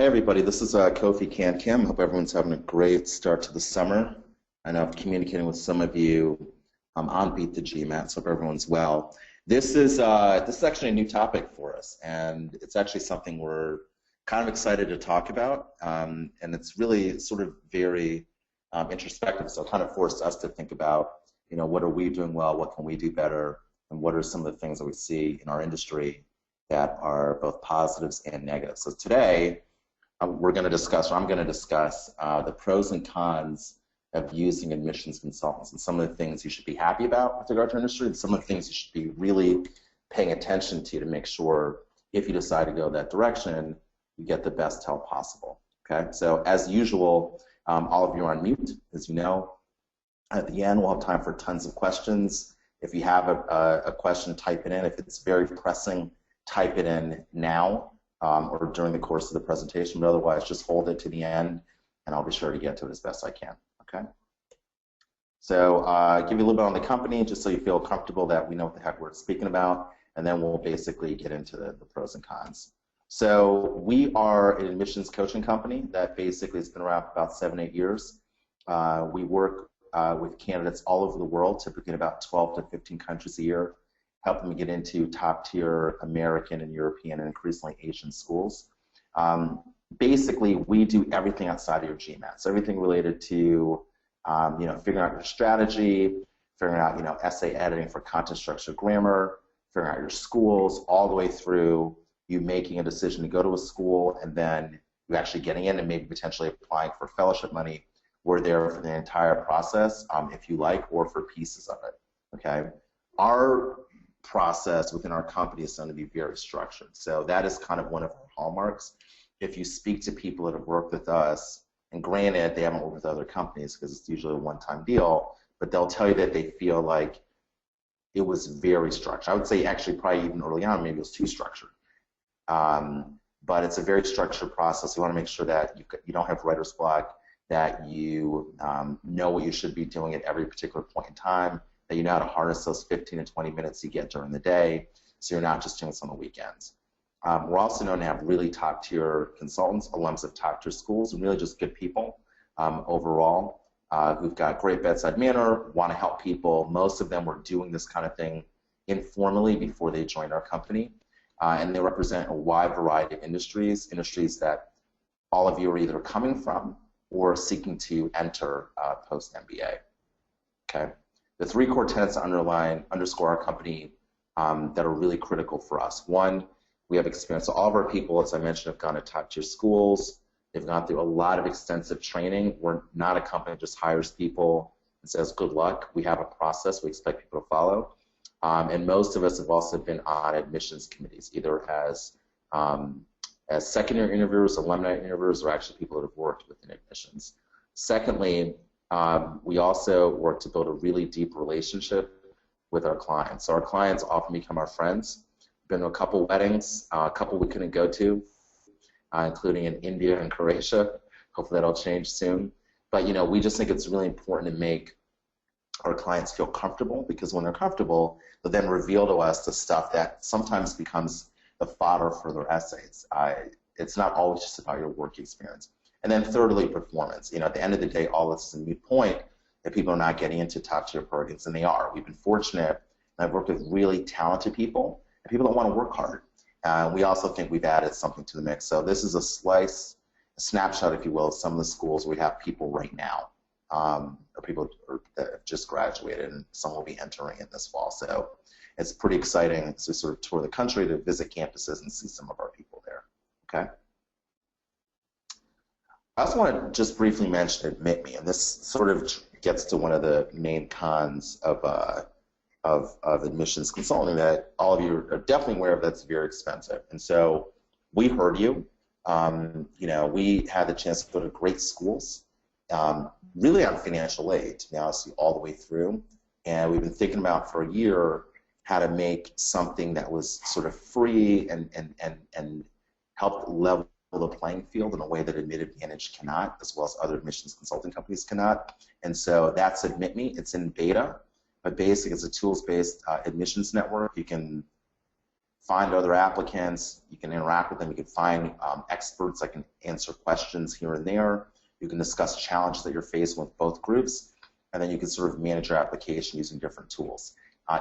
Hey everybody, this is Kofi Kankam. Hope everyone's having a great start to the summer. I know I've communicating with some of you on Beat the GMAT, so hope everyone's well. This is actually a new topic for us, and it's actually something we're kind of excited to talk about, and it's really sort of very introspective. So it kind of forced us to think about, what are we doing well, what can we do better, and what are some of the things that we see in our industry that are both positives and negatives. So today, I'm going to discuss the pros and cons of using admissions consultants and some of the things you should be happy about with regard to industry and some of the things you should be really paying attention to make sure if you decide to go that direction, you get the best help possible. Okay, so as usual, all of you are on mute, as you know. At the end, we'll have time for tons of questions. If you have a question, type it in. If it's very pressing, type it in now. Or during the course of the presentation, but otherwise just hold it to the end and I'll be sure to get to it as best I can, okay? So give you a little bit on the company just so you feel comfortable that we know what the heck we're speaking about, and then we'll basically get into the pros and cons. So we are an admissions coaching company that basically has been around for about 7-8 years. We work with candidates all over the world, typically in about 12 to 15 countries a year, help them get into top-tier American and European and increasingly Asian schools. Basically, we do everything outside of your GMAT. So everything related to, figuring out your strategy, figuring out, essay editing for content structure grammar, figuring out your schools, all the way through you making a decision to go to a school and then you actually getting in and maybe potentially applying for fellowship money. We're there for the entire process, if you like, or for pieces of it, okay? Our process within our company is going to be very structured. So that is kind of one of our hallmarks. If you speak to people that have worked with us, and granted they haven't worked with other companies because it's usually a one-time deal, but they'll tell you that they feel like it was very structured. I would say actually probably even early on maybe it was too structured. But it's a very structured process. You want to make sure that you don't have writer's block, that you know what you should be doing at every particular point in time, that you know how to harness those 15 to 20 minutes you get during the day, so you're not just doing this on the weekends. We're also known to have really top-tier consultants, alums of top-tier schools, and really just good people overall who've got great bedside manner, want to help people. Most of them were doing this kind of thing informally before they joined our company, and they represent a wide variety of industries that all of you are either coming from or seeking to enter post-MBA. Okay. The 3 core tenets that underscore our company that are really critical for us. One, we have experience. So all of our people, as I mentioned, have gone to top-tier schools. They've gone through a lot of extensive training. We're not a company that just hires people and says, good luck. We have a process we expect people to follow. And most of us have also been on admissions committees, either as second-year interviewers, alumni interviewers, or actually people that have worked within admissions. Secondly, we also work to build a really deep relationship with our clients. So our clients often become our friends. Been to a couple weddings, a couple we couldn't go to, including in India and Croatia. Hopefully that'll change soon. But we just think it's really important to make our clients feel comfortable, because when they're comfortable, they'll then reveal to us the stuff that sometimes becomes the fodder for their essays. It's not always just about your work experience. And then thirdly, performance. At the end of the day, all this is a moot point if people are not getting into top-tier programs, and they are. We've been fortunate, and I've worked with really talented people, and people that want to work hard. We also think we've added something to the mix. So this is a snapshot, if you will, of some of the schools we have people right now, or people that have just graduated, and some will be entering in this fall. So it's pretty exciting to sort of tour the country, to visit campuses and see some of our people there, okay? I also want to just briefly mention Admit Me, and this sort of gets to one of the main cons of admissions consulting that all of you are definitely aware of. That's very expensive. And so we heard you. We had the chance to go to great schools, really on financial aid, to be honest with you, all the way through. And we've been thinking about for a year how to make something that was sort of free and help level the playing field in a way that Admit Advantage cannot, as well as other admissions consulting companies cannot. And so that's Admit Me. It's in beta, but basically it's a tools-based admissions network. You can find other applicants, you can interact with them, you can find experts that can answer questions here and there, you can discuss challenges that you're facing with both groups, and then you can sort of manage your application using different tools.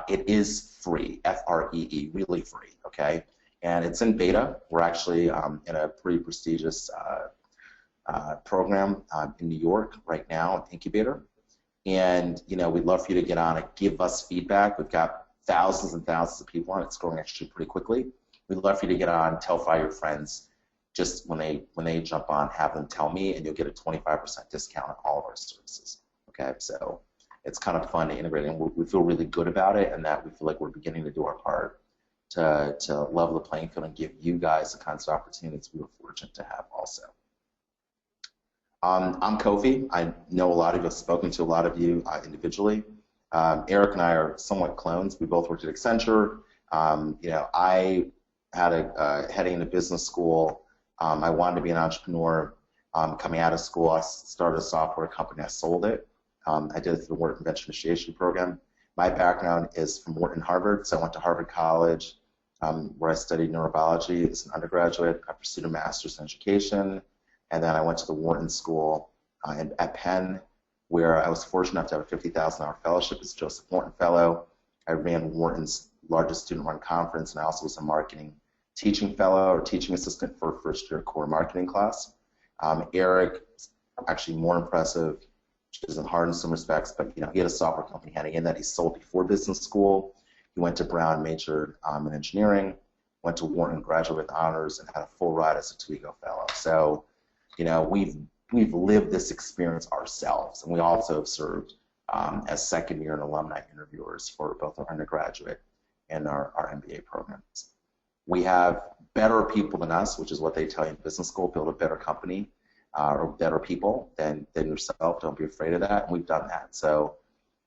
It is free, F-R-E-E, really free, okay? And it's in beta. We're actually in a pretty prestigious program in New York right now, an incubator. And, you know, we'd love for you to get on it, give us feedback. We've got thousands and thousands of people on it. It's growing actually pretty quickly. We'd love for you to get on, tell 5 of your friends. Just when they jump on, have them tell me, and you'll get a 25% discount on all of our services. Okay, so it's kind of fun to integrate, and we feel really good about it, and that we feel like we're beginning to do our part to level the playing field and give you guys the kinds of opportunities we were fortunate to have also. I'm Kofi. I know a lot of you, I've spoken to a lot of you individually. Eric and I are somewhat clones. We both worked at Accenture. You know, I had heading into business school. I wanted to be an entrepreneur. Coming out of school, I started a software company. I sold it. I did it through the Wharton Venture Initiation Program. My background is from Wharton, Harvard, so I went to Harvard College, where I studied neurobiology as an undergraduate. I pursued a master's in education, and then I went to the Wharton School at Penn, where I was fortunate enough to have a $50,000 fellowship as a Joseph Wharton Fellow. I ran Wharton's largest student-run conference, and I also was a marketing teaching fellow or teaching assistant for a first-year core marketing class. Eric, actually more impressive, which isn't hard in some respects, but you know, he had a software company handing in that he sold before business school. He went to Brown, majored in engineering, went to Wharton, graduate with honors, and had a full ride as a Twigo fellow. So, you know, we've lived this experience ourselves, and we also have served as second-year and alumni interviewers for both our undergraduate and our MBA programs. We have better people than us, which is what they tell you in business school, build a better company. Or better people than yourself. Don't be afraid of that. And we've done that. So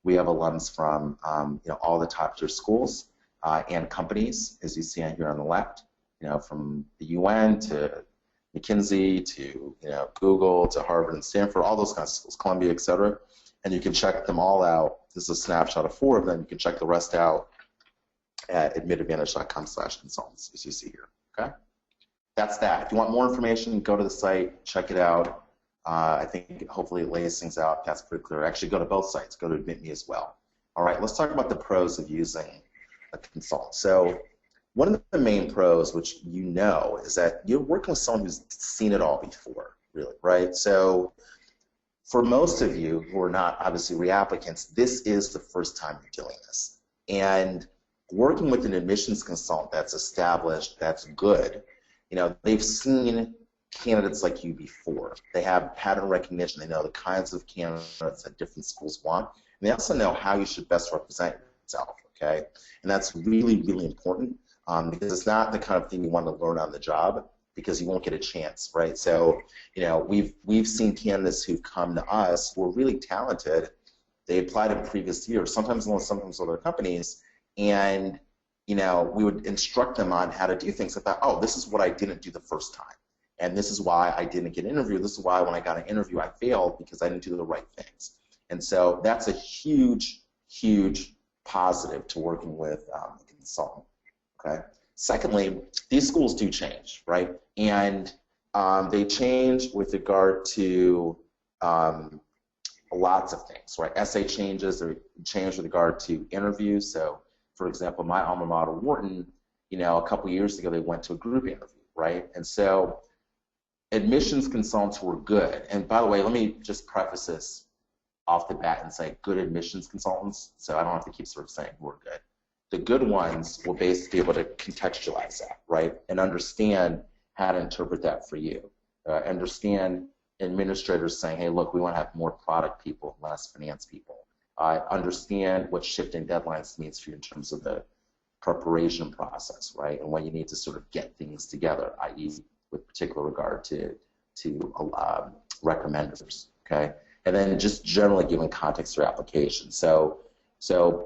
we have alums from you know, all the top-tier schools and companies, as you see on here on the left. You know, from the UN to McKinsey to you know, Google to Harvard and Stanford, all those kinds of schools, Columbia, etc. And you can check them all out. This is a snapshot of 4 of them. You can check the rest out at admitadvantage.com/consultants, as you see here. Okay. That's that. If you want more information, go to the site, check it out. I think hopefully it lays things out. That's pretty clear. Actually, go to both sites. Go to AdmitMe as well. All right, let's talk about the pros of using a consultant. So one of the main pros, which you know, is that you're working with someone who's seen it all before, really, right? So for most of you who are not obviously reapplicants, this is the first time you're doing this. And working with an admissions consultant that's established, that's good, you know, they've seen candidates like you before. They have pattern recognition. They know the kinds of candidates that different schools want. And they also know how you should best represent yourself, okay? And that's really, really important because it's not the kind of thing you want to learn on the job because you won't get a chance, right? So, you know, we've seen candidates who've come to us who are really talented. They applied in previous years, sometimes other companies, and you know, we would instruct them on how to do things. I thought, oh, this is what I didn't do the first time. And this is why I didn't get an interview. This is why when I got an interview, I failed because I didn't do the right things. And so that's a huge, huge positive to working with a consultant, okay? Secondly, these schools do change, right? And they change with regard to lots of things, right? Essay changes, they change with regard to interviews. So, for example, my alma mater, Wharton, you know, a couple years ago, they went to a group interview, right? And so admissions consultants were good. And by the way, let me just preface this off the bat and say good admissions consultants, so I don't have to keep sort of saying we're good. The good ones will basically be able to contextualize that, right, and understand how to interpret that for you. Understand administrators saying, hey, look, we want to have more product people, less finance people. Understand what shifting deadlines means for you in terms of the preparation process, right, and when you need to sort of get things together, i.e. with particular regard to recommenders, okay, and then just generally giving context to your application. So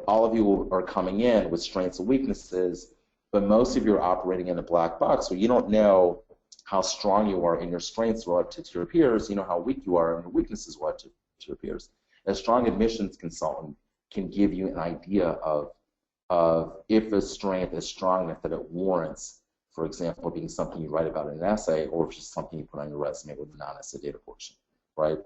all of you are coming in with strengths and weaknesses, but most of you are operating in a black box, so you don't know how strong you are in your strengths relative to your peers. You know how weak you are in your weaknesses relative to your peers. A strong admissions consultant can give you an idea of of if a strength is strong enough that it warrants, for example, being something you write about in an essay, or if it's just something you put on your resume with a non-essay data portion, right?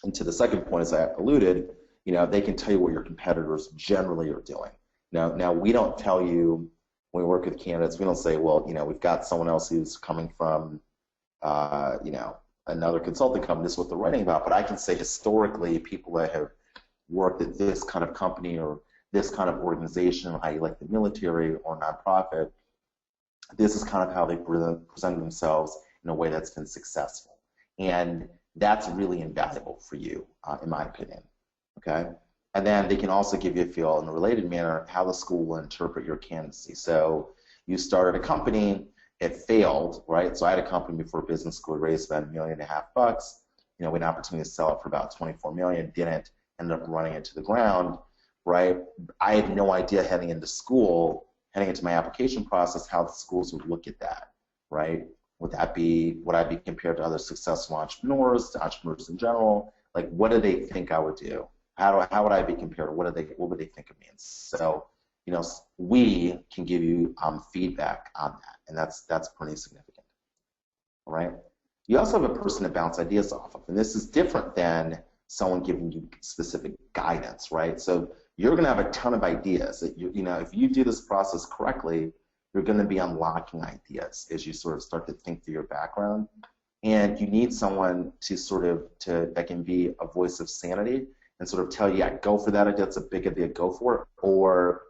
And to the second point, as I alluded, they can tell you what your competitors generally are doing. Now we don't tell you when we work with candidates, we don't say, well, we've got someone else who's coming from, another consulting company, this is what they're writing about. But I can say historically, people that have worked at this kind of company or this kind of organization, i.e. like the military or nonprofit, this is kind of how they present themselves in a way that's been successful. And that's really invaluable for you, in my opinion, okay? And then they can also give you a feel in a related manner how the school will interpret your candidacy. So you started a company, it failed, right? So I had a company before business school, raised about $1.5 million. We had an opportunity to sell it for about $24 million, didn't, ended up running it to the ground, right? I had no idea heading into school, heading into my application process, how the schools would look at that, right? Would I be compared to other successful entrepreneurs, to entrepreneurs in general? Like, what do they think I would do? How would I be compared? What would they think of me? And so, we can give you feedback on that, and that's pretty significant. All right. You also have a person to bounce ideas off of, and this is different than someone giving you specific guidance, right? So you're going to have a ton of ideas. If you do this process correctly, you're going to be unlocking ideas as you sort of start to think through your background, and you need someone that can be a voice of sanity and sort of tell you, yeah, go for that idea. That's a big idea, go for it. Or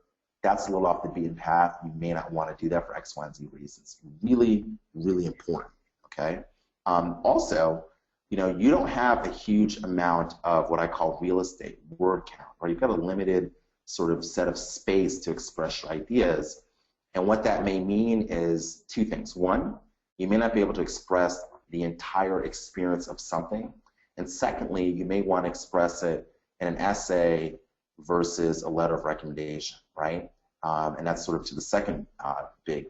that's a little off the beaten path. You may not want to do that for X, Y, and Z reasons. Really, really important, okay? Also, you don't have a huge amount of what I call real estate, word count, right? You've got a limited sort of set of space to express your ideas. And what that may mean is two things. One, you may not be able to express the entire experience of something. And secondly, you may want to express it in an essay versus a letter of recommendation, right? And that's sort of to the second big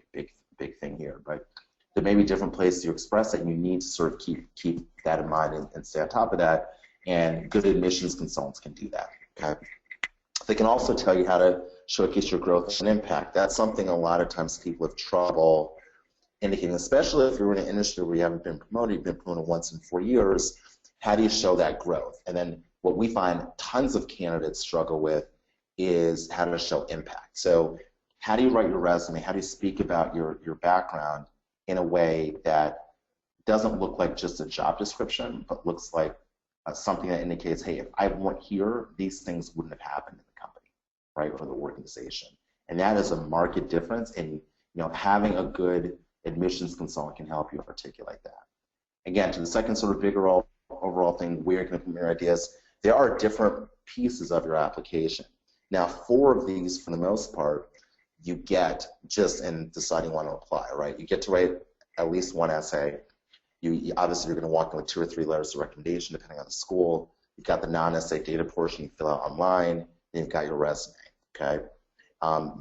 thing here. But there may be different places you express it, and you need to sort of keep that in mind and stay on top of that. And good admissions consultants can do that, okay? They can also tell you how to showcase your growth and impact. That's something a lot of times people have trouble indicating, especially if you're in an industry where you haven't been promoted, you've been promoted once in 4 years. How do you show that growth? And then what we find tons of candidates struggle with is how to show impact. So how do you write your resume? How do you speak about your background in a way that doesn't look like just a job description, but looks like something that indicates, hey, if I weren't here, these things wouldn't have happened in the company, right, or the organization. And that is a marked difference, and having a good admissions consultant can help you articulate that. Again, to the second sort of bigger overall thing, where you can implement your ideas, there are different pieces of your application. Now, 4 of these, for the most part, you get just in deciding when to apply, right? You get to write at least one essay. Obviously, you're going to walk in with 2 or 3 letters of recommendation, depending on the school. You've got the non-essay data portion you fill out online, and you've got your resume, okay?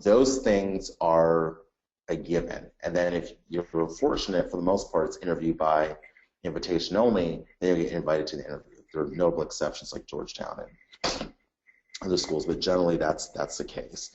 Those things are a given. And then if you're fortunate, for the most part, it's interview by invitation only, then you get invited to the interview. There are notable exceptions like Georgetown and other schools, but generally that's the case.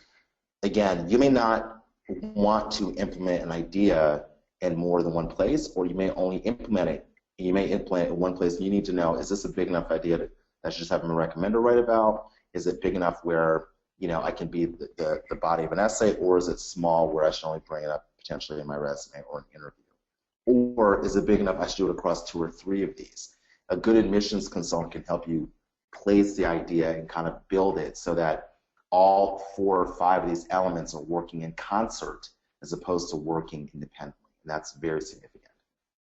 Again, you may not want to implement an idea in more than one place, or you may only implement it. You may implement it in one place, and you need to know, is this a big enough idea that I should just have a recommender write about? Is it big enough where I can be the body of an essay, or is it small where I should only bring it up potentially in my resume or an interview? Or is it big enough I should do it across 2 or 3 of these? A good admissions consultant can help you place the idea and kind of build it so that all 4 or 5 of these elements are working in concert as opposed to working independently. And that's very significant,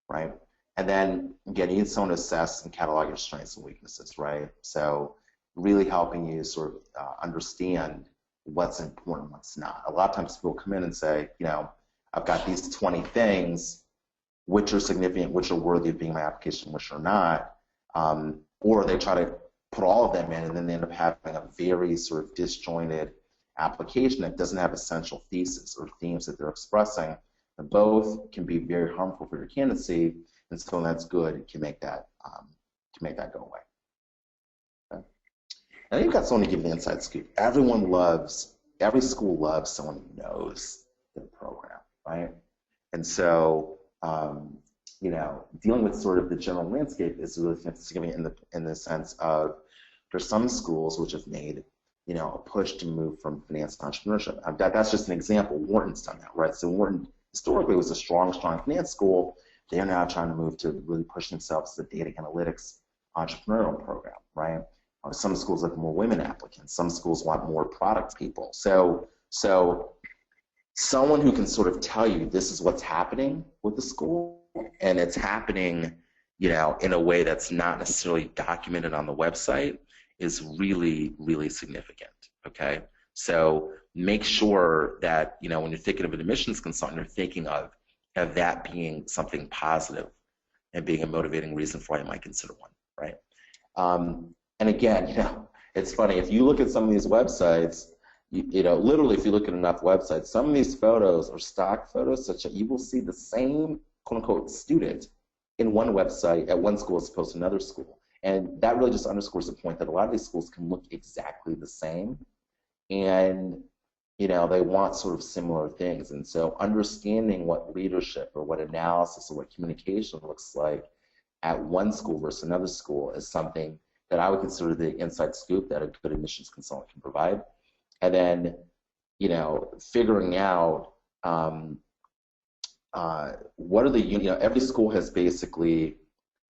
right? And then, again, you need someone to assess and catalog your strengths and weaknesses, right? So really helping you sort of understand what's important, what's not. A lot of times people come in and say, I've got these 20 things, which are significant, which are worthy of being my application, which are not. Or they try to put all of them in, and then they end up having a very sort of disjointed application that doesn't have essential thesis or themes that they're expressing. And both can be very harmful for your candidacy, and so that's good. It can make that go away. Okay. Now you've got someone to give you the inside scoop. Everyone loves every school loves someone who knows the program, right? And so, you know, dealing with sort of the general landscape is really significant in the sense of there's some schools which have made, you know, a push to move from finance to entrepreneurship. That's just an example. Wharton's done that, right? So Wharton historically was a strong finance school. They are now trying to move to really push themselves to the data analytics entrepreneurial program, right? Some schools have more women applicants. Some schools want more product people. So someone who can sort of tell you this is what's happening with the school, and it's happening, you know, in a way that's not necessarily documented on the website, is really, really significant, okay? So make sure that, you know, when you're thinking of an admissions consultant, you're thinking of that being something positive and being a motivating reason for why you might consider one, right? And again, you know, it's funny, if you look at some of these websites, you know, literally if you look at enough websites, some of these photos are stock photos such that you will see the same quote-unquote student in one website at one school as opposed to another school. And that really just underscores the point that a lot of these schools can look exactly the same, and you know, they want sort of similar things. And so understanding what leadership or what analysis or what communication looks like at one school versus another school is something that I would consider the inside scoop that a good admissions consultant can provide. And then, you know, figuring out what are the, you know, every school has basically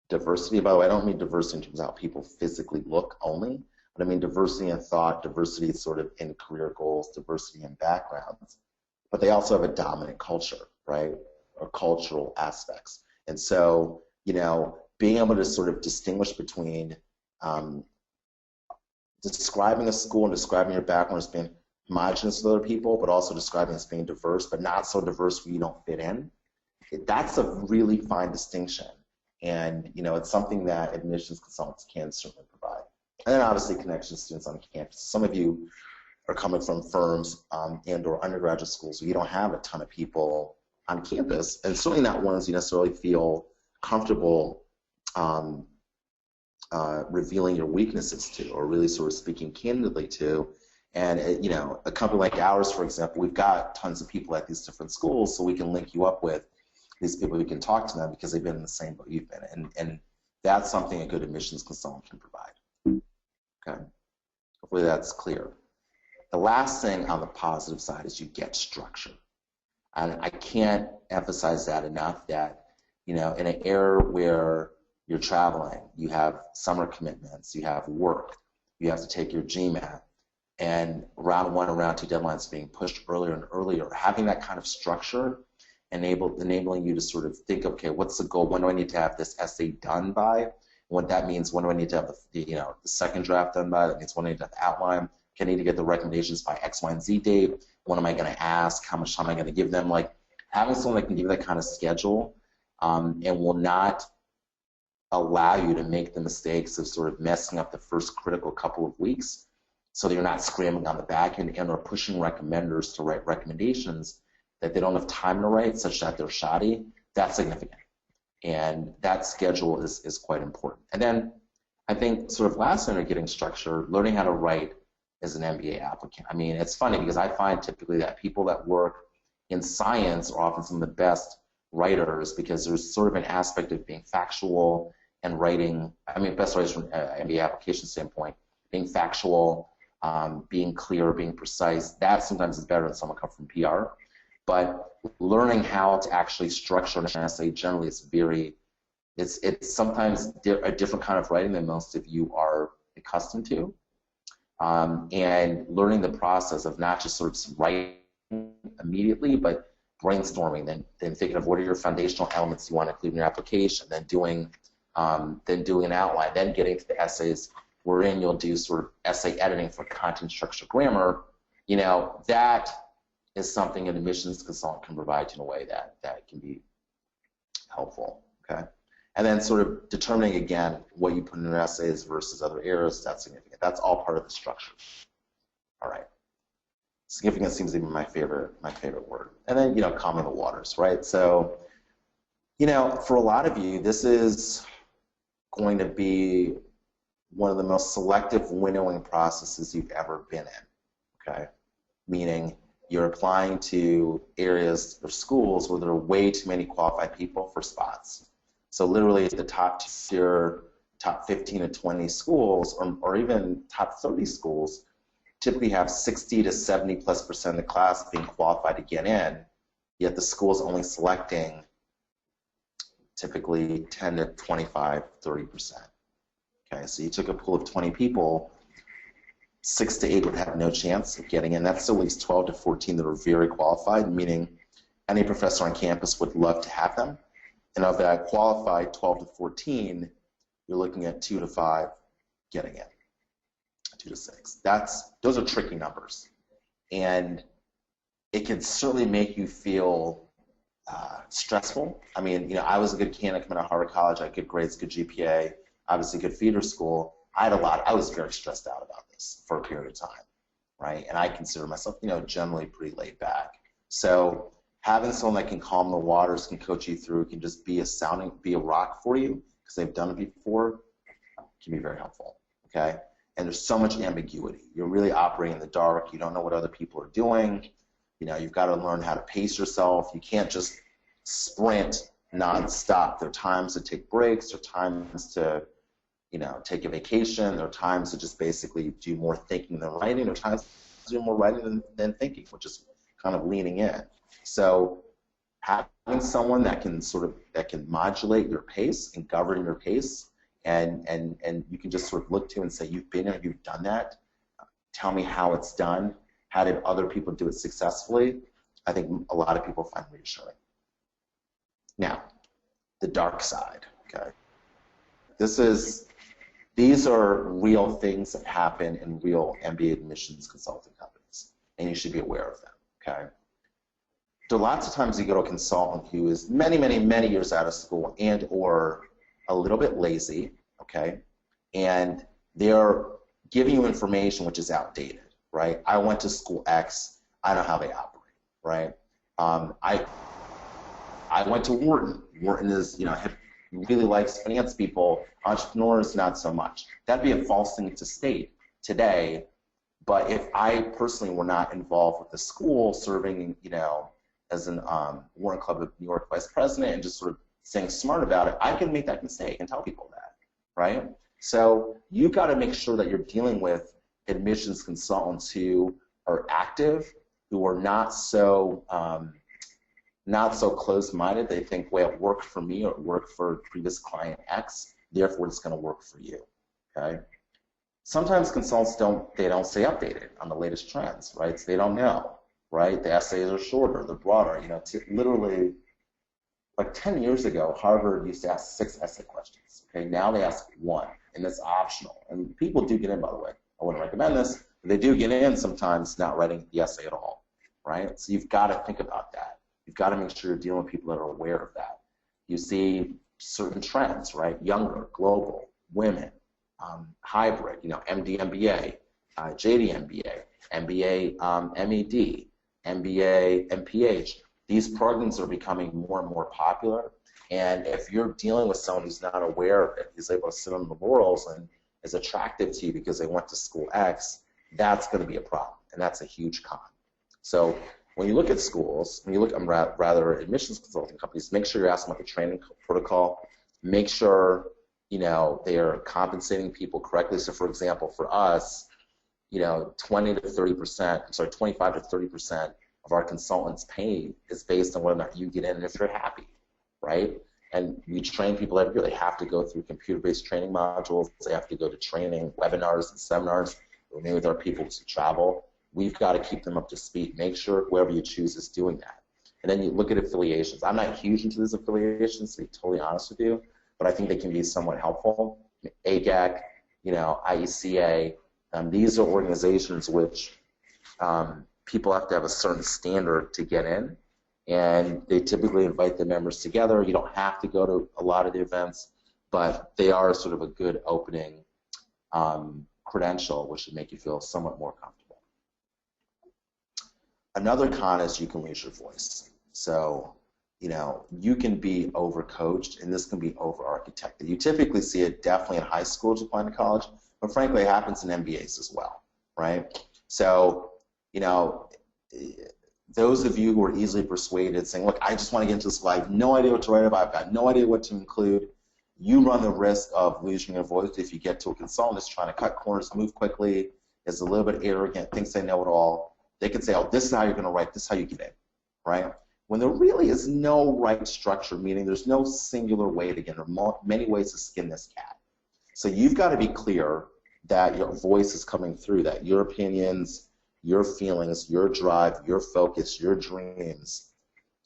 diversity. By the way, I don't mean diversity in terms of how people physically look only, but I mean diversity in thought, diversity sort of in career goals, diversity in backgrounds. But they also have a dominant culture, right, or cultural aspects. And so, you know, being able to sort of distinguish between describing a school and describing your background as being homogenous with other people, but also describing as being diverse, but not so diverse where you don't fit in. That's a really fine distinction. And, you know, it's something that admissions consultants can certainly provide. And then obviously connection to students on campus. Some of you are coming from firms and or undergraduate schools where you don't have a ton of people on campus, and certainly not ones you necessarily feel comfortable revealing your weaknesses to, or really sort of speaking candidly to. And you know, a company like ours, for example, we've got tons of people at these different schools, so we can link you up with these people who can talk to them because they've been in the same boat you've been. And that's something a good admissions consultant can provide. Okay, hopefully that's clear. The last thing on the positive side is you get structure. And I can't emphasize that enough, that, you know, in an era where you're traveling, you have summer commitments, you have work, you have to take your GMAT, and round one and round two deadlines being pushed earlier and earlier, having that kind of structure enabling you to sort of think, okay, what's the goal? When do I need to have this essay done by? What that means, when do I need to have the second draft done by? That means when do I need to have the outline. Can I need to get the recommendations by X, Y, and Z date? What am I going to ask? How much time am I going to give them? Like, having someone that can give you that kind of schedule and will not allow you to make the mistakes of sort of messing up the first critical couple of weeks, so that you're not scrambling on the back end and or pushing recommenders to write recommendations that they don't have time to write, such that they're shoddy. That's significant. And that schedule is quite important. And then I think sort of last under getting structure, learning how to write as an MBA applicant. I mean, it's funny because I find typically that people that work in science are often some of the best writers, because there's sort of an aspect of being factual and writing, I mean, best writers from an MBA application standpoint, being factual, being clear, being precise. That sometimes is better than someone coming from PR. But learning how to actually structure an essay generally is it's sometimes a different kind of writing than most of you are accustomed to. And learning the process of not just sort of writing immediately, but brainstorming, then thinking of what are your foundational elements you want to include in your application, then doing an outline, then getting to the essays wherein you'll do sort of essay editing for content, structure, grammar. You know, that is something an admissions consultant can provide you in a way that can be helpful, okay? And then sort of determining, again, what you put in your essays versus other areas, that's significant. That's all part of the structure. All right. Significant seems to be my favorite word. And then, you know, calming the waters, right? So, you know, for a lot of you, this is going to be one of the most selective winnowing processes you've ever been in, okay? meaning you're applying to areas or schools where there are way too many qualified people for spots. So literally the top tier, top 15 to 20 schools, or even top 30 schools, typically have 60 to 70+% of the class being qualified to get in, yet the school is only selecting typically 10 to 25, 30%. Okay, so you took a pool of 20 people, 6 to 8 would have no chance of getting in. That's still leaves 12 to 14 that are very qualified, meaning any professor on campus would love to have them. And of that qualified 12 to 14, you're looking at 2 to 5 getting in, 2 to 6. Those are tricky numbers. And it can certainly make you feel stressful. I mean, I was a good candidate coming out of Harvard College. I had good grades, good GPA, obviously good feeder school. I was very stressed out about this for a period of time, right? And I consider myself, generally pretty laid back. So having someone that can calm the waters, can coach you through, can just be a rock for you, because they've done it before, can be very helpful, okay? And there's so much ambiguity. You're really operating in the dark. You don't know what other people are doing. You've got to learn how to pace yourself. You can't just sprint nonstop. There are times to take breaks. There are times to, take a vacation. There are times to just basically do more thinking than writing. There are times to do more writing than thinking, which is kind of leaning in. So having someone that can modulate your pace and govern your pace, and you can just sort of look to and say, you've been there, you've done that. Tell me how it's done. How did other people do it successfully? I think a lot of people find reassuring. Now, the dark side, okay? These are real things that happen in real MBA admissions consulting companies, and you should be aware of them, okay? There are lots of times you go to a consultant who is many, many, many years out of school and or a little bit lazy, okay? And they're giving you information which is outdated, right? I went to school X, I know how they operate, right? I went to Wharton. Wharton is, really likes finance people, entrepreneurs not so much. That'd be a false thing to state today, but if I personally were not involved with the school, serving, as an Wharton Club of New York vice president and just sort of staying smart about it, I can make that mistake and tell people that, right? So you've got to make sure that you're dealing with admissions consultants who are active, who are not so closed-minded. They think, well, it worked for me or it worked for previous client X, therefore it's going to work for you. Okay. Sometimes consultants don't stay updated on the latest trends, right? So they don't know, right? The essays are shorter, they're broader. Literally, like 10 years ago, Harvard used to ask 6 essay questions. Okay, now they ask 1, and it's optional. And people do get in, by the way. I wouldn't recommend this, but they do get in sometimes not writing the essay at all, right? So you've got to think about that. You've got to make sure you're dealing with people that are aware of that. You see certain trends, right? Younger, global, women, hybrid, MD, MBA, JD, MBA, MBA, MED, MBA, MPH. These programs are becoming more and more popular, and if you're dealing with someone who's not aware of it, who's able to sit on the laurels and is attractive to you because they went to school X, that's going to be a problem, and that's a huge con. So when you look at schools, when you look at rather admissions consulting companies, make sure you're asking about the training protocol. Make sure they are compensating people correctly. So, for example, for us, 20 to 30%, sorry, 25 to 30% of our consultants' pay is based on whether or not you get in and if you're happy, right? And we train people every year. They have to go through computer-based training modules. They have to go to training webinars and seminars. We meet with our people to travel. We've got to keep them up to speed. Make sure whoever you choose is doing that. And then you look at affiliations. I'm not huge into these affiliations, to be totally honest with you, but I think they can be somewhat helpful. AGAC, IECA, these are organizations which people have to have a certain standard to get in, and they typically invite the members together. You don't have to go to a lot of the events, but they are sort of a good opening credential, which should make you feel somewhat more comfortable. Another con is you can lose your voice. So, you can be overcoached, and this can be over-architected. You typically see it definitely in high schools applying to college, but frankly, it happens in MBAs as well, right? So, those of you who are easily persuaded, saying, look, I just want to get into this, I have no idea what to write about, I've got no idea what to include, you run the risk of losing your voice if you get to a consultant that's trying to cut corners, move quickly, is a little bit arrogant, thinks they know it all. They can say, oh, this is how you're going to write, this is how you get in, right? When there really is no right structure, meaning there's no singular way to get in, there are many ways to skin this cat. So you've got to be clear that your voice is coming through, that your opinions, your feelings, your drive, your focus, your dreams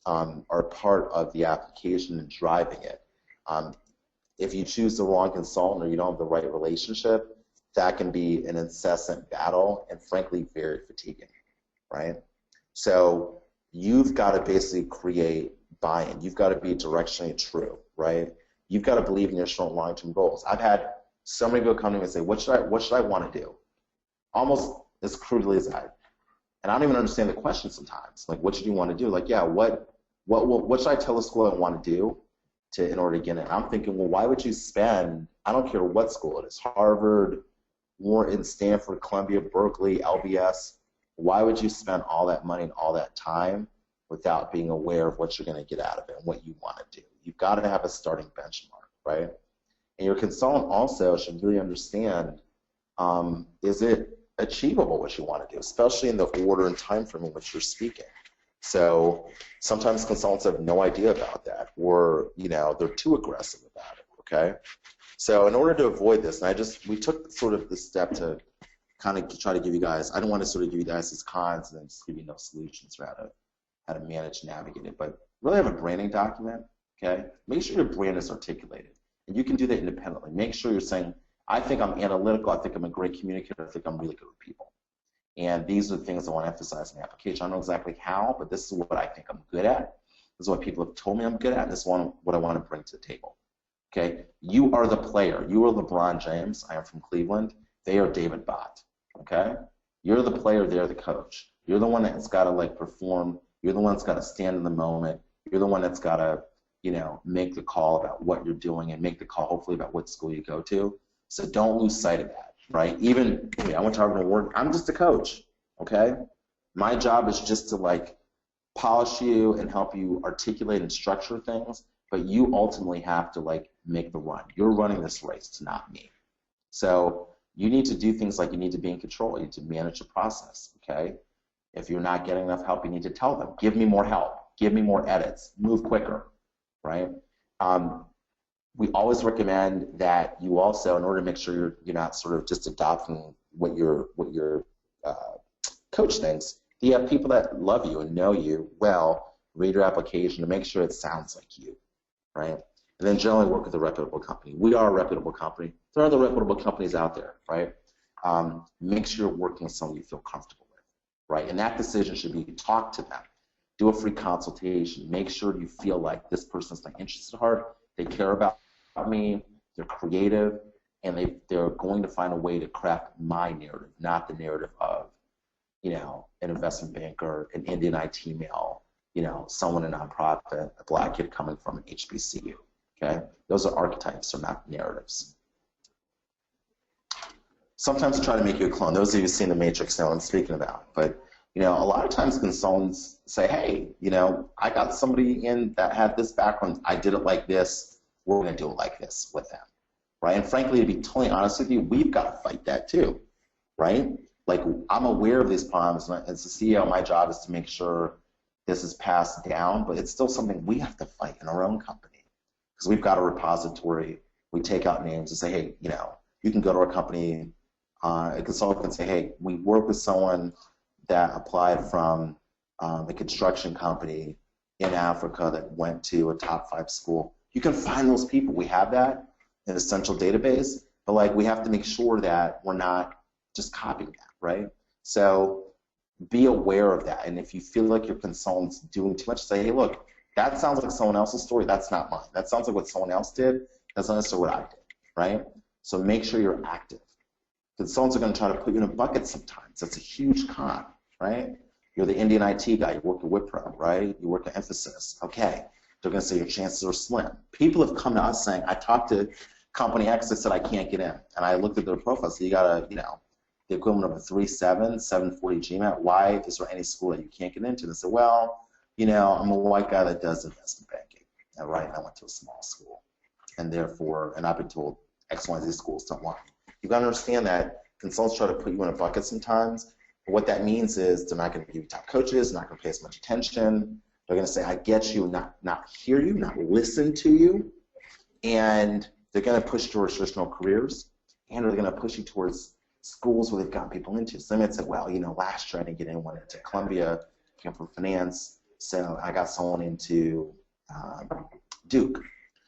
are part of the application and driving it. If you choose the wrong consultant or you don't have the right relationship, that can be an incessant battle and frankly very fatiguing, right? So you've got to basically create buy-in. You've got to be directionally true, right? You've got to believe in your short and long-term goals. I've had so many people come to me and say, what should I want to do? Almost as crudely as that. And I don't even understand the question sometimes. Like, what should you want to do? Like, yeah, what should I tell the school I want to do in order to get in? I'm thinking, well, why would you spend, I don't care what school it is, Harvard, Wharton, Stanford, Columbia, Berkeley, LBS, why would you spend all that money and all that time without being aware of what you're going to get out of it and what you want to do? You've got to have a starting benchmark, right? And your consultant also should really understand, is it achievable what you want to do, especially in the order and time frame in which you're speaking. So sometimes consultants have no idea about that, or they're too aggressive about it, okay? So in order to avoid this, and we took sort of this step to kind of try to give you guys, I don't want to sort of give you guys these cons and then just give you no solutions for how to manage and navigate it, but really have a branding document, okay? Make sure your brand is articulated. And you can do that independently. Make sure you're saying, I think I'm analytical, I think I'm a great communicator, I think I'm really good with people. And these are the things I want to emphasize in the application. I don't know exactly how, but this is what I think I'm good at. This is what people have told me I'm good at, and this is what I want to bring to the table. Okay? You are the player. You are LeBron James. I am from Cleveland. They are David Bott. Okay? You're the player, they're the coach. You're the one that's got to perform. You're the one that's got to stand in the moment. You're the one that's got to make the call about what you're doing and make the call hopefully about what school you go to. So don't lose sight of that, right? Even, I went to Harvard and Wharton, I'm just a coach, okay? My job is just to polish you and help you articulate and structure things, but you ultimately have to make the run. You're running this race, not me. So you need to do things like you need to be in control. You need to manage the process, okay? If you're not getting enough help, you need to tell them, give me more help, give me more edits, move quicker, right? We always recommend that you also, in order to make sure you're not sort of just adopting what your coach thinks, you have people that love you and know you well, read your application to make sure it sounds like you, right? And then generally work with a reputable company. We are a reputable company. There are other reputable companies out there, right? Make sure you're working with someone you feel comfortable with, right? And that decision should be talk to them. Do a free consultation. Make sure you feel like this person's my interests at heart. They care about me. They're creative, and they're going to find a way to craft my narrative, not the narrative of, an investment banker, an Indian IT male, someone in a nonprofit, a black kid coming from an HBCU. Okay, those are archetypes, they're not narratives. Sometimes I try to make you a clone. Those of you who've seen The Matrix know what I'm speaking about, but. A lot of times consultants say, hey, I got somebody in that had this background. I did it like this. We're going to do it like this with them, right? And frankly, to be totally honest with you, we've got to fight that too, right? I'm aware of these problems. And as a CEO, my job is to make sure this is passed down, but it's still something we have to fight in our own company because we've got a repository. We take out names and say, hey, you can go to our company. A consultant can say, hey, we work with someone that applied from a construction company in Africa that went to a top 5 school. You can find those people. We have that in a central database, but we have to make sure that we're not just copying that, right? So be aware of that. And if you feel like your consultant's doing too much, say, hey, look, that sounds like someone else's story. That's not mine. That sounds like what someone else did. That's not necessarily what I did, right? So make sure you're active. Consultants are going to try to put you in a bucket sometimes. That's a huge con, right? You're the Indian IT guy. You work at Wipro, right? You work at Emphasis. Okay. They're going to say your chances are slim. People have come to us saying, I talked to company X that said I can't get in. And I looked at their profile, so you got to, the equivalent of a 3.7, 740 GMAT. Why is there any school that you can't get into? And I said, well, you know, I'm a white guy that does investment banking, and right, and I went to a small school, and therefore, and I've been told X, Y, Z schools don't want me. You've got to understand that consultants try to put you in a bucket sometimes, but what that means is they're not going to give you top coaches, not going to pay as much attention. They're going to say, I get you, not hear you, not listen to you, and they're going to push towards traditional careers, and they're going to push you towards schools where they've gotten people into. So they might say, well, you know, last year I didn't get anyone into Columbia, came from finance, so I got someone into Duke,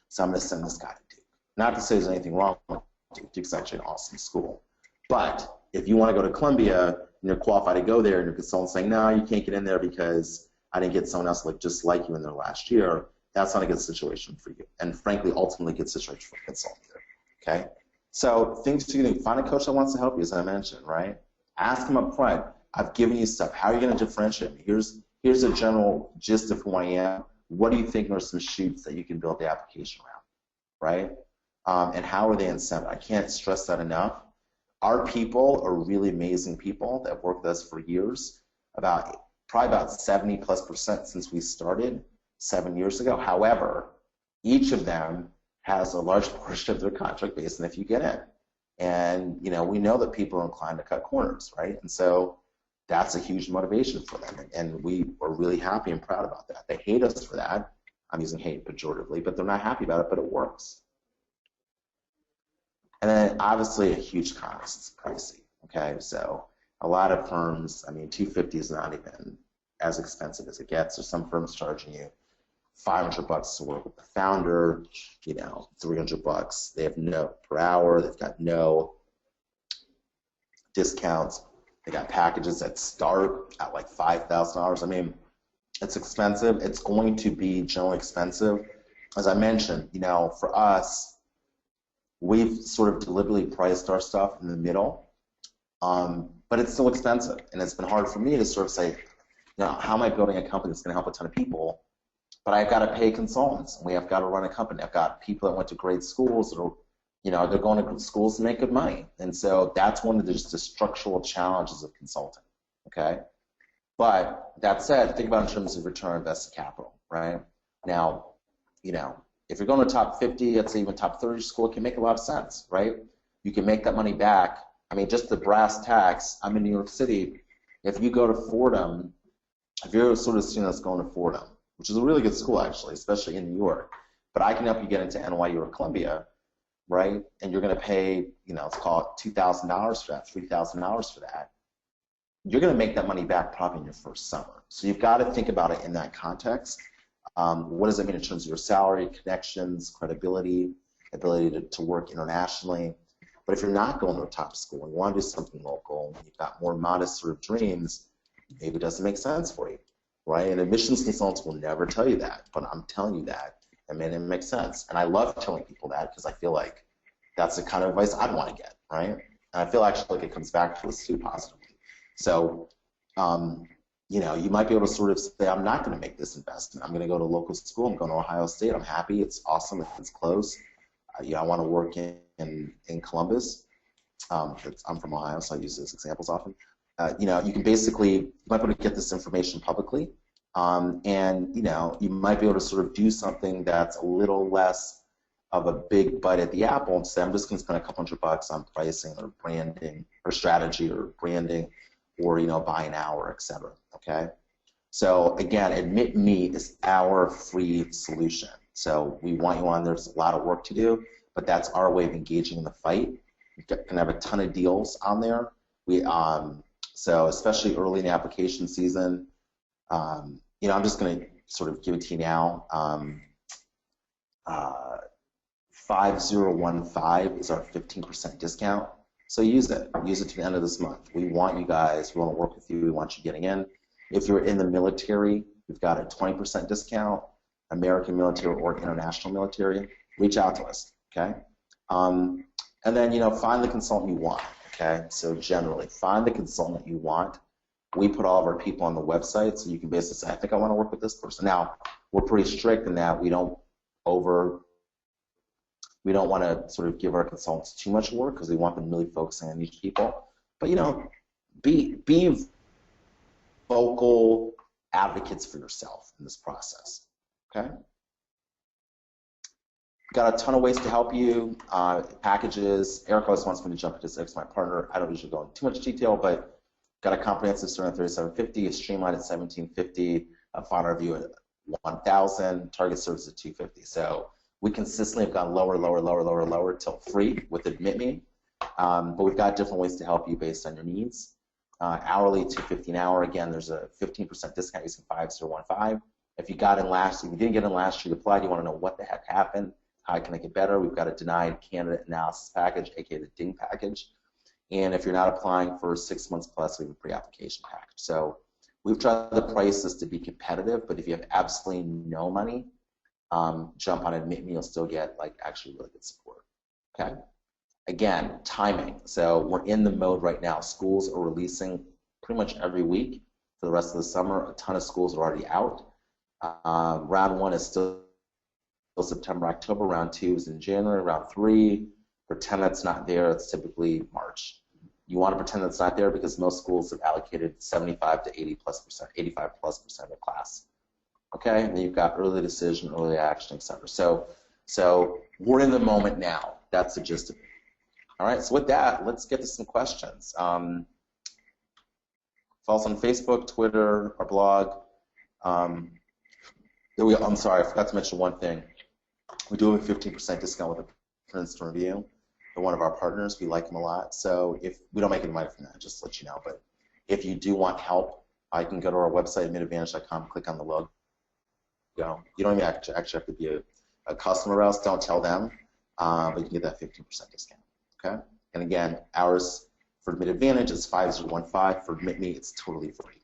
so I'm going to send this guy to Duke. Not to say there's anything wrong with Duke. Duke's actually an awesome school. But if you want to go to Columbia and you're qualified to go there and your consultant's saying, no, you can't get in there because I didn't get someone else just like you in there last year, that's not a good situation for you. And frankly, ultimately, a good situation for a consultant there. Okay? So things you can do, find a coach that wants to help you, as I mentioned, right? Ask them up front. I've given you stuff. How are you going to differentiate me? Here's a general gist of who I am. What do you think are some shoots that you can build the application around, right? And how are they incented? I can't stress that enough. Our people are really amazing people that have worked with us for years, probably about 70+% since we started 7 years ago. However, each of them has a large portion of their contract based on if you get in. And you know, we know that people are inclined to cut corners, right? And so that's a huge motivation for them. And we are really happy and proud about that. They hate us for that. I'm using hate pejoratively, but they're not happy about it, but it works. And then obviously a huge cost, pricey, okay? So a lot of firms, I mean, $250 is not even as expensive as it gets. There's some firms charging you $500 to work with the founder, you know, $300. They have no per hour. They've got no discounts. They got packages that start at like $5,000. I mean, it's expensive. It's going to be generally expensive. As I mentioned, you know, for us, we've sort of deliberately priced our stuff in the middle, but it's still expensive. And it's been hard for me to sort of say, you know, how am I building a company that's going to help a ton of people? But I've got to pay consultants. We have got to run a company. I've got people that went to great schools that are, you know, they're going to schools to make good money. And so that's one of the structural challenges of consulting, okay? But that said, think about it in terms of return on invested capital, right? Now, you know, if you're going to top 50, let's say even top 30 school, it can make a lot of sense, right? You can make that money back. I mean, just the brass tacks, I'm in New York City. If you go to Fordham, if you're a sort of student that's going to Fordham, which is a really good school actually, especially in New York, but I can help you get into NYU or Columbia, right? And you're going to pay, you know, let's call it $2,000 for that, $3,000 for that. You're going to make that money back probably in your first summer. So you've got to think about it in that context. What does it mean in terms of your salary, connections, credibility, ability to work internationally? But if you're not going to a top school and you want to do something local, and you've got more modest sort of dreams, maybe it doesn't make sense for you, right? And admissions consultants will never tell you that, but I'm telling you that. I mean, it makes sense. And I love telling people that because I feel like that's the kind of advice I'd want to get, right? And I feel actually like it comes back to us too positively. So, you know, you might be able to sort of say, I'm not going to make this investment. I'm going to go to a local school. I'm going to Ohio State. I'm happy. It's awesome if it's close. You know, I want to work in Columbus. I'm from Ohio, so I use those examples often. You know, you can basically, you might be able to get this information publicly. And, you know, you might be able to sort of do something that's a little less of a big bite at the apple and say, I'm just going to spend a couple $100 on pricing or branding or strategy or branding or, you know, buy an hour, et cetera, okay? So, again, Admit Me is our free solution. So we want you on. There's a lot of work to do, but that's our way of engaging in the fight. You can have a ton of deals on there. So especially early in the application season, you know, I'm just going to sort of give it to you now. 5015 is our 15% discount. So use it. Use it to the end of this month. We want you guys. We want to work with you. We want you getting in. If you're in the military, we've got a 20% discount. American military or international military, reach out to us, okay? And then, you know, find the consultant you want, okay? So generally, find the consultant you want. We put all of our people on the website, so you can basically say, I think I want to work with this person. Now, we're pretty strict in that we don't want to sort of give our consultants too much work because we want them really focusing on each people. But be vocal advocates for yourself in this process. Okay. Got a ton of ways to help you. Packages. Eric always wants me to jump into this. My partner. I don't usually go into too much detail, but got a comprehensive starting at $3,750, a streamlined at $1,750, a final review at $1,000, target service at $250. So we consistently have gone lower till free with AdmitMe. But we've got different ways to help you based on your needs. Hourly, $250 an hour. Again, there's a 15% discount using 5015. If you got in last, if you didn't get in last year, you applied, you want to know what the heck happened, how can I get better? We've got a denied candidate analysis package, aka the DING package. And if you're not applying for 6 months plus, we have a pre-application package. So we've tried the prices to be competitive, but if you have absolutely no money, jump on AdmitMe, you'll still get actually really good support. Okay. Again, timing. So we're in the mode right now. Schools are releasing pretty much every week for the rest of the summer. A ton of schools are already out. Round 1 is still September, October. Round 2 is in January. Round 3, pretend that's not there. It's typically March. You want to pretend that's not there because most schools have allocated 75 to 80+%, 85+% of the class. Okay, and then you've got early decision, early action, etc. So we're in the moment now. That's the gist of it. All right, so with that, let's get to some questions. Follow us on Facebook, Twitter, our blog. I'm sorry, I forgot to mention one thing. We do have a 15% discount with a Princeton Review. They're one of our partners. We like them a lot. So if we don't make any money from that, just to let you know. But if you do want help, I can go to our website, admitadvantage.com, click on the logo. You don't even actually have to be a customer else. Don't tell them, but you can get that 15% discount. Okay? And again, ours for Admit Advantage is 5015. For AdmitMe, it's totally free.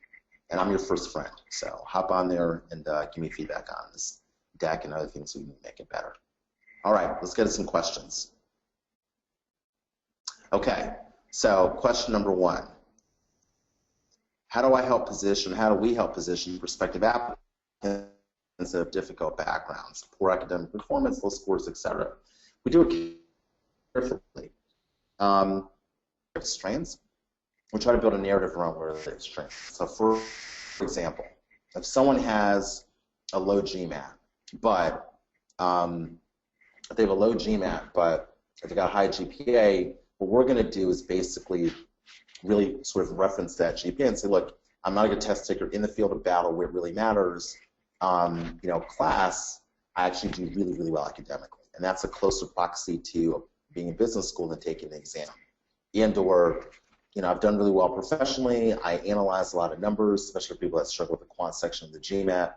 And I'm your first friend. So hop on there and give me feedback on this deck and other things so we can make it better. All right, let's get to some questions. Okay, so question number 1. How do we help position prospective applicants of difficult backgrounds, poor academic performance, low scores, etc.? We do it carefully. Strengths. We try to build a narrative around where they have strengths. So for example, if someone has a low GMAT, but if they have a low GMAT, but if they've got a high GPA, what we're going to do is basically really sort of reference that GPA and say, look, I'm not a good test taker in the field of battle where it really matters. Class, I actually do really, really well academically. And that's a closer proxy to being in business school than taking an exam. And/or, I've done really well professionally. I analyze a lot of numbers, especially for people that struggle with the quant section of the GMAT.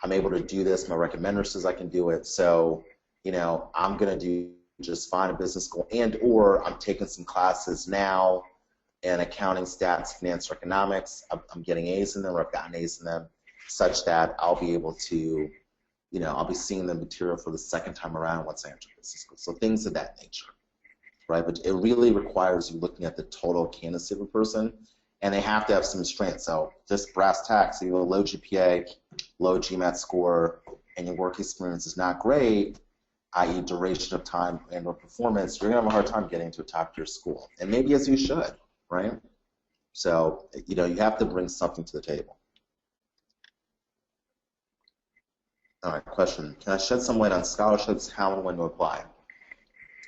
I'm able to do this. My recommender says I can do it. So, I'm going to do just fine in business school, and/or I'm taking some classes now in accounting, stats, finance, or economics. I'm getting A's in them, or I've gotten A's in them, such that I'll be able to, I'll be seeing the material for the second time around once I enter business school. So things of that nature, right? But it really requires you looking at the total candidacy of a person, and they have to have some strength. So just brass tacks, you have a low GPA, low GMAT score, and your work experience is not great, i.e. duration of time and or performance, you're going to have a hard time getting into a top-tier school. And maybe as you should, right? So, you have to bring something to the table. All right, question. Can I shed some light on scholarships, how and when to apply?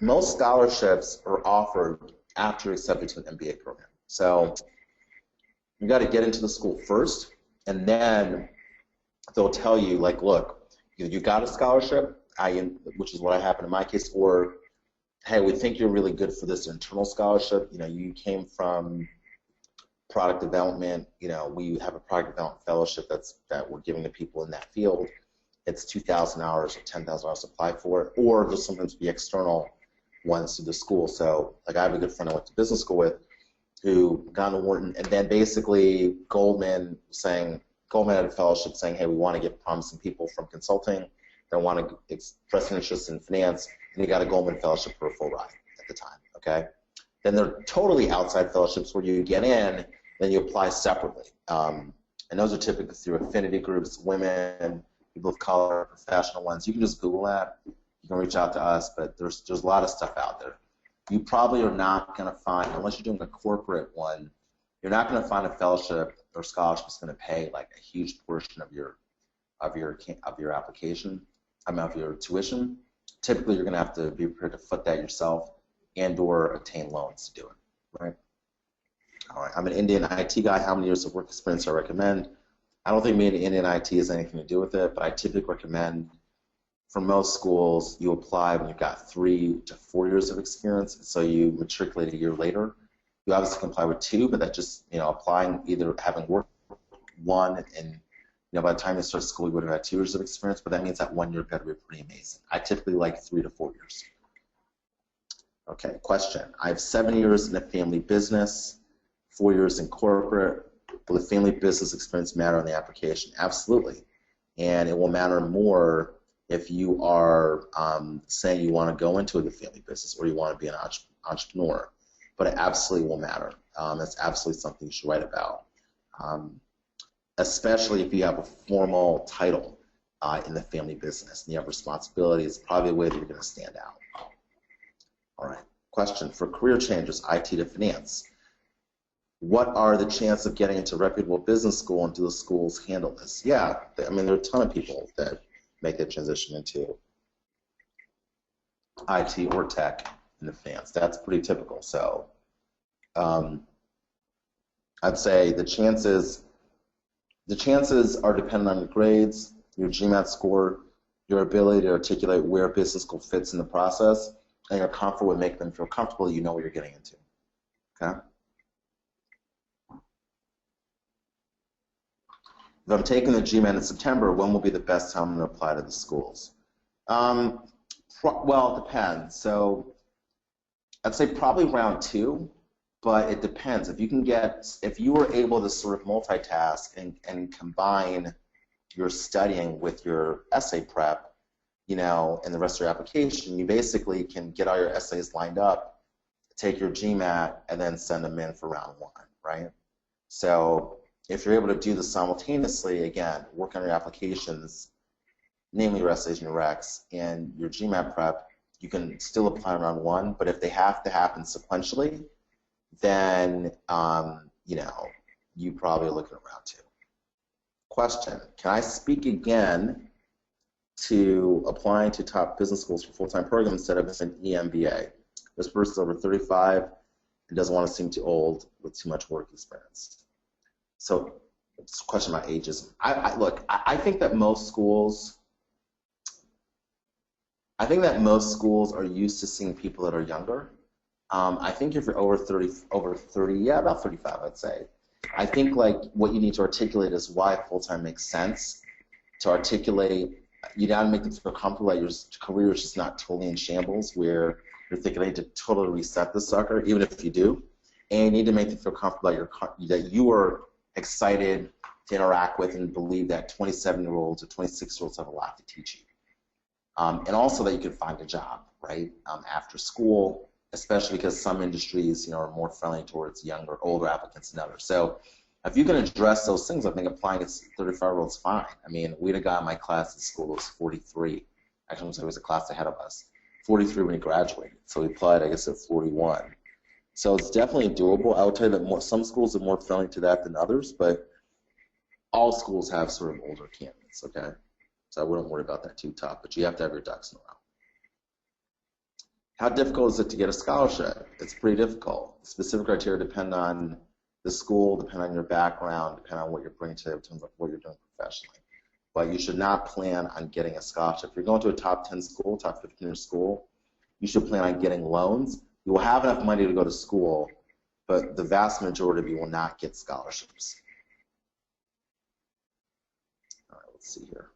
Most scholarships are offered after you're accepted to an MBA program. So you got to get into the school first, and then they'll tell you, look, you got a scholarship, which is what happened in my case, or, hey, we think you're really good for this internal scholarship. You came from product development. We have a product development fellowship that we're giving to people in that field. It's $2,000 or $10,000 to apply for it, or there's sometimes be external ones to the school. So, I have a good friend I went to business school with who got into Wharton, and then basically Goldman had a fellowship saying, hey, we want to get promising people from consulting that want to express an interest in finance, and he got a Goldman fellowship for a full ride at the time, okay? Then there are totally outside fellowships where you get in, then you apply separately. And those are typically through affinity groups, women, people of color, professional ones. You can just Google that. You can reach out to us, but there's a lot of stuff out there. you probably are not going to find, unless you're doing a corporate one, you're not going to find a fellowship or scholarship that's going to pay like a huge portion of your application, of your tuition. Typically, you're going to have to be prepared to foot that yourself and/or obtain loans to do it, right? All right, I'm an Indian IT guy. How many years of work experience do I recommend? I don't think being an Indian IT has anything to do with it, but I typically recommend for most schools you apply when you've got 3 to 4 years of experience, so you matriculate a year later. You obviously can apply with 2, but that just, applying either having worked 1 and by the time you start school you would have had 2 years of experience, but that means that 1 year got to be pretty amazing. I typically like 3 to 4 years. Okay, question. I have 7 years in a family business, 4 years in corporate. Will the family business experience matter on the application? Absolutely. And it will matter more if you are saying you want to go into the family business or you want to be an entrepreneur. But it absolutely will matter. That's absolutely something you should write about, especially if you have a formal title in the family business and you have responsibilities. Probably a way that you're going to stand out. All right. Question. For career changes, IT to finance, what are the chances of getting into a reputable business school, and do the schools handle this? Yeah, I mean, there are a ton of people that make that transition into IT or tech in the finance. That's pretty typical. So I'd say the chances are dependent on your grades, your GMAT score, your ability to articulate where business school fits in the process, and you're comfortable with making them feel comfortable. You know what you're getting into. Okay. If I'm taking the GMAT in September, when will be the best time to apply to the schools? Well, it depends. So I'd say probably round 2, but it depends. If you were able to sort of multitask and combine your studying with your essay prep, and the rest of your application, you basically can get all your essays lined up, take your GMAT, and then send them in for round 1, right? So if you're able to do this simultaneously, again, work on your applications, namely your essays and your recs, and your GMAT prep, you can still apply in round 1, but if they have to happen sequentially, then, you probably are looking at round 2. Question, can I speak again to applying to top business schools for full-time programs instead of an EMBA? This person's over 35 and doesn't want to seem too old with too much work experience. So it's a question about ageism. Look, I think that most schools are used to seeing people that are younger. I think if you're over 30, yeah, about 35, I'd say. I think like what you need to articulate is why full-time makes sense. To articulate, you gotta make them feel comfortable that your career is just not totally in shambles, where you're thinking I need to totally reset this sucker, even if you do. And you need to make them feel comfortable that you are excited to interact with and believe that 27-year-olds or 26-year-olds have a lot to teach you. And also that you can find a job, right, after school, especially because some industries, are more friendly towards younger, older applicants than others. So if you can address those things, I think applying as 35-year-olds is fine. I mean, we had a guy in my class at school that was 43. Actually, it was a class ahead of us. 43 when he graduated. So he applied, I guess, at 41. So it's definitely doable. I would tell you that some schools are more friendly to that than others, but all schools have sort of older candidates, okay? So I wouldn't worry about that too tough, but you have to have your ducks in a row. How difficult is it to get a scholarship? It's pretty difficult. Specific criteria depend on the school, depend on your background, depend on what you're bringing to it in terms of what you're doing professionally. But you should not plan on getting a scholarship. If you're going to a top 10 school, top 15 school, you should plan on getting loans. You will have enough money to go to school, but the vast majority of you will not get scholarships. All right, let's see here.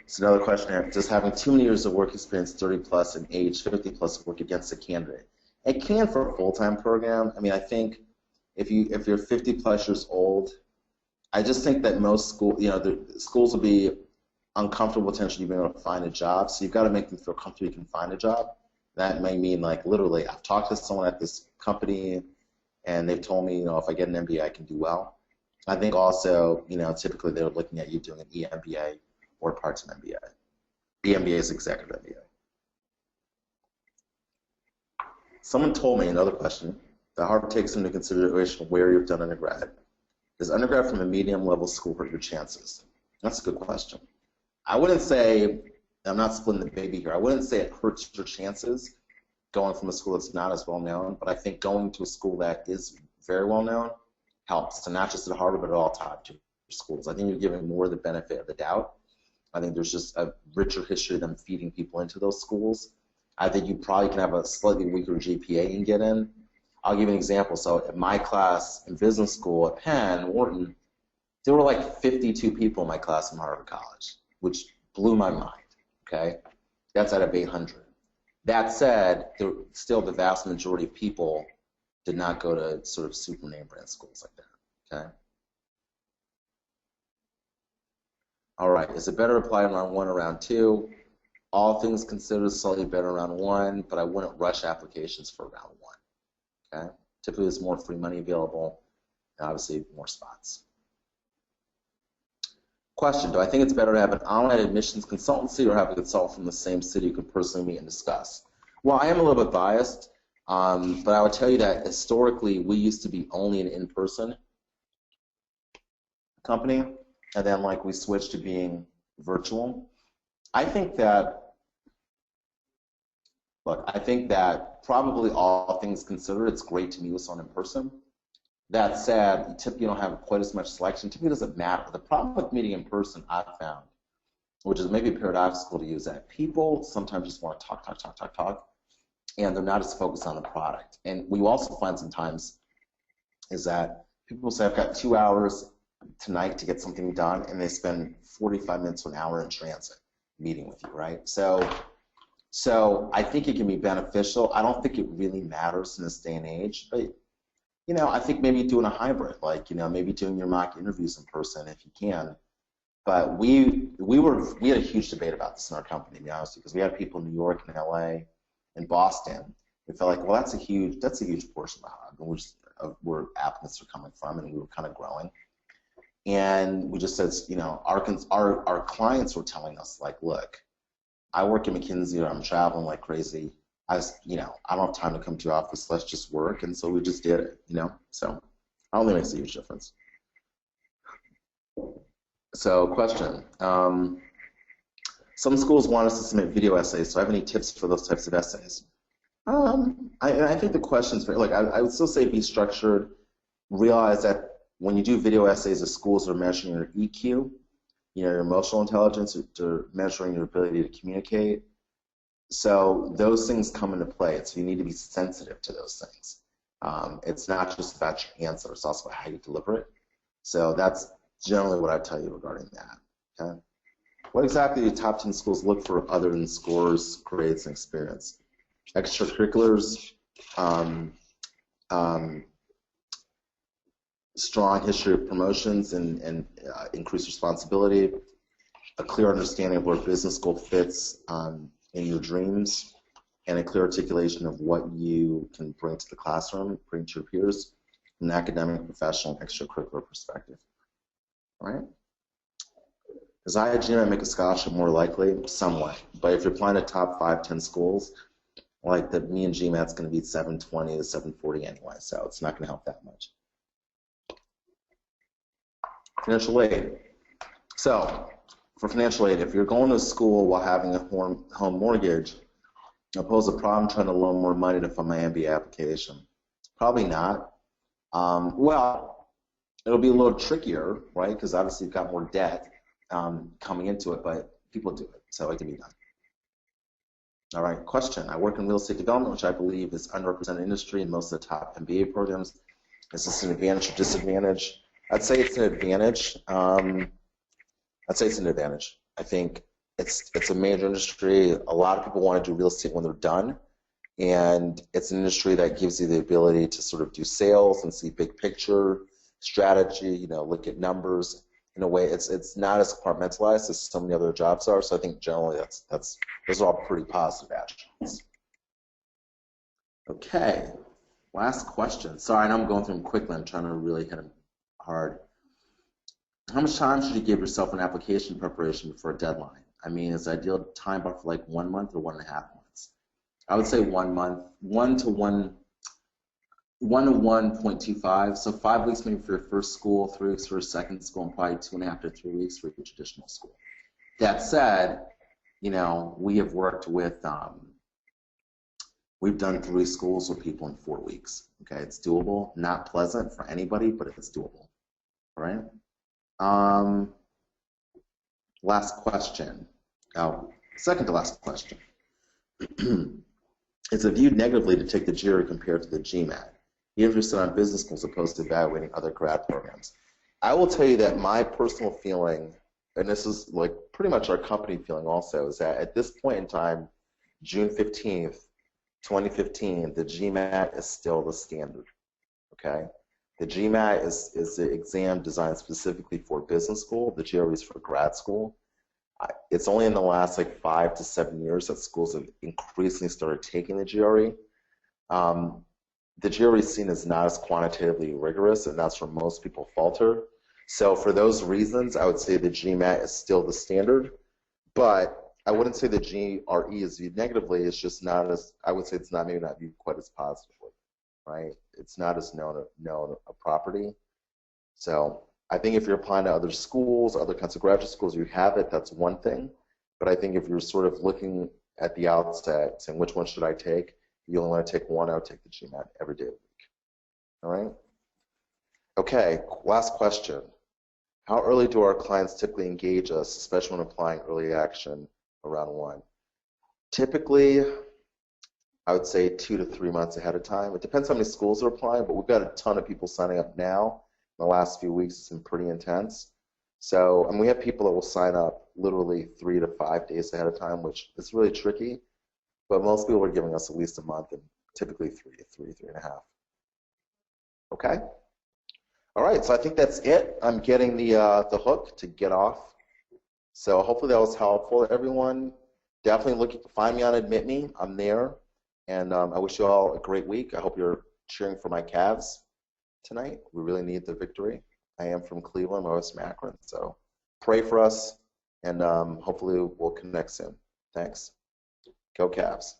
So another question here, does having too many years of work experience, 30 plus, and age 50 plus work against a candidate? It can for a full-time program. I mean, I think if you're 50 plus years old, I just think that most the schools will be uncomfortable potentially being able to find a job, so you've got to make them feel comfortable you can find a job. That may mean, like, literally, I've talked to someone at this company, and they've told me, if I get an MBA, I can do well. I think also, typically they're looking at you doing an EMBA or part-time MBA. EMBA is executive MBA. Someone told me, another question, that Harvard takes into consideration where you've done undergrad. Does undergrad from a medium level school hurt your chances? That's a good question. I wouldn't say, I'm not splitting the baby here, I wouldn't say it hurts your chances going from a school that's not as well known, but I think going to a school that is very well known helps, and not just at Harvard, but at all top tier schools. I think you're giving more the benefit of the doubt. I think there's just a richer history of them feeding people into those schools. I think you probably can have a slightly weaker GPA and get in. I'll give you an example. So at my class in business school at Penn, Wharton, there were like 52 people in my class in Harvard College, which blew my mind, okay? That's out of 800. That said, still the vast majority of people did not go to sort of super name brand schools like that, okay? All right, is it better to apply in round 1 or round 2? All things considered, slightly better round 1, but I wouldn't rush applications for round 1, okay? Typically there's more free money available, and obviously more spots. Question, do I think it's better to have an online admissions consultancy or have a consultant from the same city you can personally meet and discuss? Well, I am a little bit biased, but I would tell you that historically we used to be only an in-person company, and then like we switched to being virtual. I think that, look, I think that probably all things considered, it's great to meet with someone in person. That said, you typically don't have quite as much selection. Typically, it doesn't matter. The problem with meeting in person, I've found, which is maybe paradoxical to use, that people sometimes just want to talk, and they're not as focused on the product. And we also find sometimes is that people say, I've got 2 hours tonight to get something done, and they spend 45 minutes to an hour in transit meeting with you, right? So I think it can be beneficial. I don't think it really matters in this day and age, but you know, I think maybe doing a hybrid, like, you know, maybe doing your mock interviews in person if you can. But we had a huge debate about this in our company, to be honest, because we had people in New York and LA and Boston. We felt like, well, that's a huge portion of where applicants are coming from, and we were kind of growing. And we just said, you know, our clients were telling us, like, look, I work at McKinsey, or I'm traveling like crazy. I don't have time to come to your office, let's just work. And so we just did it, you know? So I don't think it makes a huge difference. So question, some schools want us to submit video essays, so I have any tips for those types of essays? I think the question's very, like, I would still say be structured, realize that when you do video essays, the schools are measuring your EQ, you know, your emotional intelligence, they're measuring your ability to communicate. So those things come into play, so you need to be sensitive to those things. It's not just about your answer, it's also about how you deliver it. So that's generally what I tell you regarding that. Okay? What exactly do top 10 schools look for other than scores, grades, and experience? Extracurriculars, strong history of promotions and increased responsibility, a clear understanding of where business school fits in your dreams, and a clear articulation of what you can bring to the classroom, bring to your peers, from an academic, professional, and extracurricular perspective. All right? Does IIGMAT make a scholarship more likely? Somewhat. But if you're applying to top 5, 10 schools, like the me and GMAT's going to be 720 to 740 anyway, so it's not going to help that much. Financial aid. So, for financial aid, if you're going to school while having a home mortgage, I'll pose a problem trying to loan more money to fund my MBA application. Probably not. Well, it'll be a little trickier, right? Because obviously you've got more debt coming into it, but people do it, so it can be done. All right, question. I work in real estate development, which I believe is underrepresented industry in most of the top MBA programs. Is this an advantage or disadvantage? I'd say it's an advantage. I'd say it's an advantage. I think it's a major industry. A lot of people want to do real estate when they're done, and it's an industry that gives you the ability to sort of do sales and see big picture strategy. You know, look at numbers in a way. It's not as compartmentalized as some of the other jobs are. So I think generally those are all pretty positive attributes. Okay, last question. Sorry, I know I'm going through them quickly. I'm trying to really hit them hard. How much time should you give yourself in application preparation before a deadline? I mean, is the ideal time about for like 1 month or 1.5 months? I would say 1 month, 1 to 1.25. So 5 weeks maybe for your first school, 3 weeks for your second school, and probably 2.5 to 3 weeks for your traditional school. That said, you know, we have worked with, we've done 3 schools with people in 4 weeks. Okay, it's doable. Not pleasant for anybody, but it's doable. All right. Last question. Oh, second to last question. Is it viewed negatively to take the GRE compared to the GMAT? You're interested on business schools opposed to evaluating other grad programs. I will tell you that my personal feeling, and this is like pretty much our company feeling also, is that at this point in time, June 15th, 2015, the GMAT is still the standard. Okay? The GMAT is the exam designed specifically for business school. The GRE is for grad school. It's only in the last like 5 to 7 years that schools have increasingly started taking the GRE. The GRE is seen as not as quantitatively rigorous, and that's where most people falter. So for those reasons, I would say the GMAT is still the standard, but I wouldn't say the GRE is viewed negatively. It's just not as, I would say it's not maybe not viewed quite as positively, right? It's not as known a property. So I think if you're applying to other schools, other kinds of graduate schools, you have it, that's one thing. But I think if you're sort of looking at the outset, saying which one should I take, you only want to take one, I would take the GMAT every day of the week. All right? Okay, last question. How early do our clients typically engage us, especially when applying early action around 1? Typically, I would say 2 to 3 months ahead of time. It depends how many schools are applying, but we've got a ton of people signing up now. In the last few weeks, it's been pretty intense. So, and we have people that will sign up literally 3 to 5 days ahead of time, which is really tricky. But most people are giving us at least a month, and typically 3.5. Okay. All right. So I think that's it. I'm getting the hook to get off. So hopefully that was helpful, everyone. Definitely find me on Admit Me. I'm there, and I wish you all a great week. I hope you're cheering for my Cavs tonight. We really need the victory. I am from Cleveland, West Akron, so pray for us, and hopefully we'll connect soon. Thanks. Go Cavs.